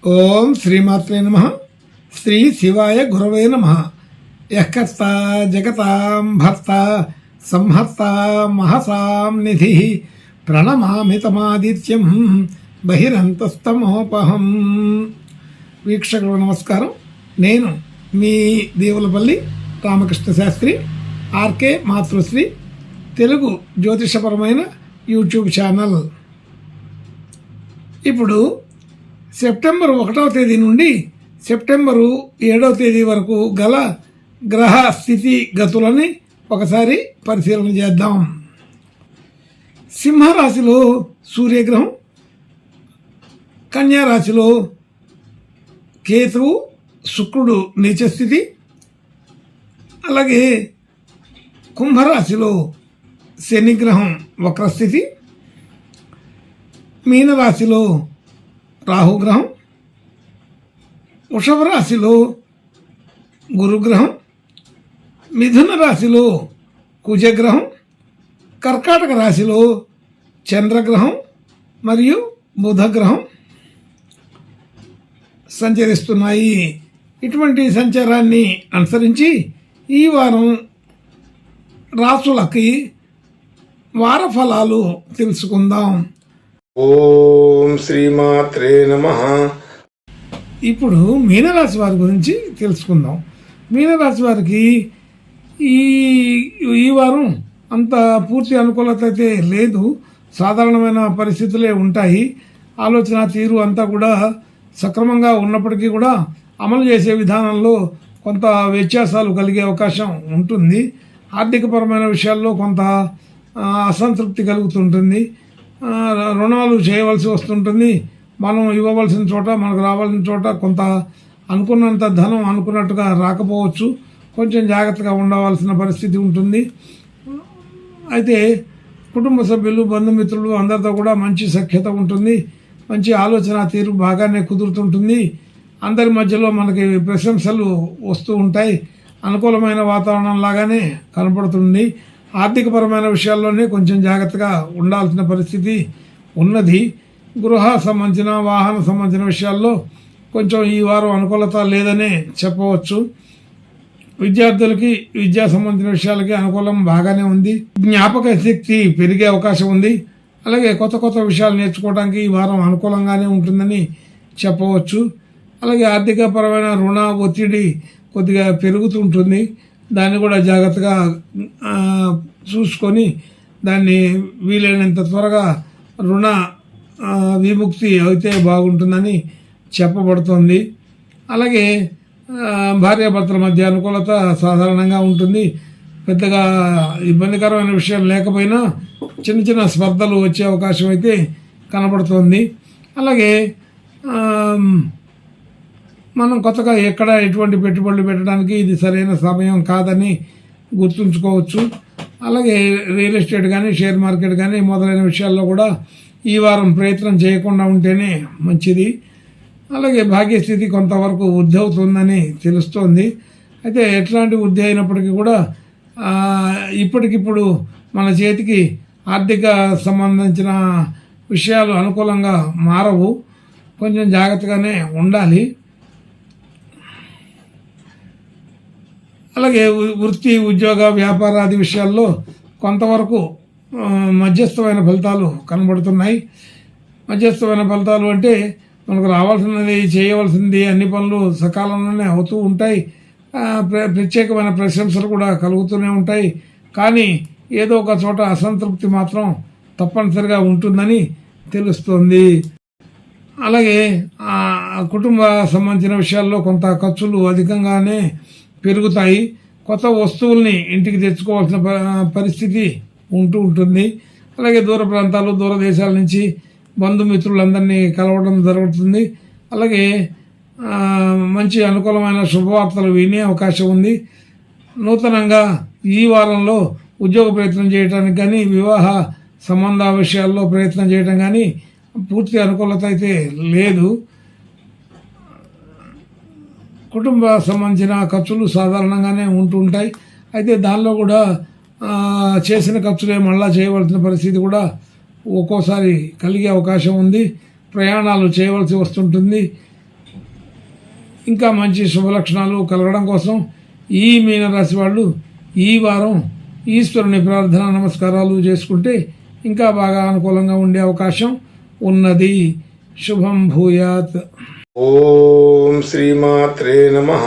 ఓం శ్రీమాత్రే నమః. శ్రీ శివాయ గురవే నమః. యఃకర్త జగతాం భర్త సంహర్త మహసాం నిధి ప్రణమామి తమాదిత్యం బహిరంతస్తమోపహం. వీక్షకులకు నమస్కారం. నేను మీ దేవులపల్లి రామకృష్ణ శాస్త్రి, ఆర్కే మాతృశ్రీ తెలుగు జ్యోతిషపరమైన యూట్యూబ్ ఛానల్. ఇప్పుడు సెప్టెంబర్ 1వ తేదీ నుండి సెప్టెంబరు 7వ తేదీ వరకు గల గ్రహ స్థితి గతులని ఒకసారి పరిశీలన చేద్దాం. సింహరాశిలో సూర్యగ్రహం, కన్యారాశిలో కేతువు శుక్రుడు నీచస్థితి, అలాగే కుంభరాశిలో శనిగ్రహం వక్రస్థితి, మీనరాశిలో రాహుగ్రహం, వృషభ రాశిలో గురుగ్రహం, మిథున రాశిలో కుజగ్రహం, కర్కాటక రాశిలో చంద్రగ్రహం మరియు బుధగ్రహం సంచరిస్తున్నాయి. ఇటువంటి సంచారాన్ని అనుసరించి ఈ వారం రాసులకి వార ఫలాలు తెలుసుకుందాం. ఓం శ్రీమాత్రే నమః. ఇప్పుడు మీనరాశి వారి గురించి తెలుసుకుందాం. మీనరాశి వారికి ఈ వారం అంత పూర్తి అనుకూలత అయితే లేదు. సాధారణమైన పరిస్థితులే ఉంటాయి. ఆలోచన తీరు అంతా కూడా సక్రమంగా ఉన్నప్పటికీ కూడా అమలు చేసే విధానంలో కొంత వ్యత్యాసాలు కలిగే అవకాశం ఉంటుంది. ఆర్థికపరమైన విషయాల్లో కొంత అసంతృప్తి కలుగుతుంటుంది. రుణాలు చేయవలసి వస్తుంటుంది. మనం ఇవ్వవలసిన చోట, మనకు రావాల్సిన చోట కొంత అనుకున్నంత ధనం అనుకున్నట్టుగా రాకపోవచ్చు. కొంచెం జాగ్రత్తగా ఉండవలసిన పరిస్థితి ఉంటుంది. అయితే కుటుంబ సభ్యులు, బంధుమిత్రులు అందరితో కూడా మంచి సఖ్యత ఉంటుంది. మంచి ఆలోచన తీరు బాగానే కుదురుతుంటుంది. అందరి మధ్యలో మనకి ప్రశంసలు వస్తూ ఉంటాయి. అనుకూలమైన వాతావరణం లాగానే కనపడుతుంది. ఆర్థికపరమైన విషయాల్లోనే కొంచెం జాగ్రత్తగా ఉండాల్సిన పరిస్థితి ఉన్నది. గృహ సంబంధించిన, వాహన సంబంధించిన విషయాల్లో కొంచెం ఈ వారం అనుకూలత లేదనే చెప్పవచ్చు. విద్యార్థులకి విద్యా సంబంధించిన విషయాలకి అనుకూలం బాగానే ఉంది. జ్ఞాపక శక్తి పెరిగే అవకాశం ఉంది. అలాగే కొత్త కొత్త విషయాలు నేర్చుకోవడానికి ఈ వారం అనుకూలంగానే ఉంటుందని చెప్పవచ్చు. అలాగే ఆర్థికపరమైన రుణ ఒత్తిడి కొద్దిగా పెరుగుతుంటుంది. దాన్ని కూడా జాగ్రత్తగా చూసుకొని దాన్ని వీలైనంత త్వరగా రుణ విముక్తి అయితే బాగుంటుందని చెప్పబడుతుంది. అలాగే భార్యాభర్తల మధ్య అనుకూలత సాధారణంగా ఉంటుంది. పెద్దగా ఇబ్బందికరమైన విషయం లేకపోయినా చిన్న చిన్న స్పర్ధలు వచ్చే అవకాశం అయితే కనబడుతుంది. అలాగే మనం కొత్తగా ఎక్కడ ఎటువంటి పెట్టుబడులు పెట్టడానికి ఇది సరైన సమయం కాదని గుర్తుంచుకోవచ్చు. అలాగే రియల్ ఎస్టేట్ కానీ, షేర్ మార్కెట్ కానీ మొదలైన విషయాల్లో కూడా ఈ వారం ప్రయత్నం చేయకుండా ఉంటేనే మంచిది. అలాగే భాగ్యస్థితి కొంతవరకు వృద్ధి అవుతుందని తెలుస్తోంది. అయితే ఎట్లాంటి వృద్ధి అయినప్పటికీ కూడా ఇప్పటికిప్పుడు మన చేతికి ఆర్థిక సంబంధించిన విషయాలు అనుకూలంగా మారవు. కొంచెం జాగ్రత్తగానే ఉండాలి. అలాగే వృత్తి, ఉద్యోగ, వ్యాపారాది విషయాల్లో కొంతవరకు మధ్యస్థమైన ఫలితాలు కనబడుతున్నాయి. మధ్యస్థమైన ఫలితాలు అంటే మనకు రావాల్సినది, చేయవలసింది అన్ని పనులు సకాలంలోనే అవుతూ ఉంటాయి. ప్రత్యేకమైన ప్రశంసలు కూడా కలుగుతూనే ఉంటాయి. కానీ ఏదో ఒక చోట అసంతృప్తి మాత్రం తప్పనిసరిగా ఉంటుందని తెలుస్తుంది. అలాగే కుటుంబ సంబంధించిన విషయాల్లో కొంత ఖర్చులు అధికంగానే పెరుగుతాయి. కొత్త వస్తువుల్ని ఇంటికి తెచ్చుకోవాల్సిన పరిస్థితి ఉంటూ ఉంటుంది. అలాగే దూర ప్రాంతాలు, దూర దేశాల నుంచి బంధుమిత్రులందరినీ కలవడం జరుగుతుంది. అలాగే మంచి అనుకూలమైన శుభవార్తలు వినే అవకాశం ఉంది. నూతనంగా ఈ వారంలో ఉద్యోగ ప్రయత్నం చేయడానికి కానీ, వివాహ సంబంధ విషయాల్లో ప్రయత్నం చేయడం కానీ పూర్తి అనుకూలత అయితే లేదు. కుటుంబ సంబంధించిన ఖర్చులు సాధారణంగానే ఉంటుంటాయి. అయితే దానిలో కూడా చేసిన ఖర్చులే మళ్ళా చేయవలసిన పరిస్థితి కూడా ఒక్కోసారి కలిగే అవకాశం ఉంది. ప్రయాణాలు చేయవలసి వస్తుంటుంది. ఇంకా మంచి శుభలక్షణాలు కలగడం కోసం ఈ మీనరాశి వాళ్ళు ఈ వారం ఈశ్వరుని ప్రార్థన నమస్కారాలు చేసుకుంటే ఇంకా బాగా అనుకూలంగా ఉండే అవకాశం ఉన్నది. శుభం భూయాత్. ఓం శ్రీమాత్రే నమః.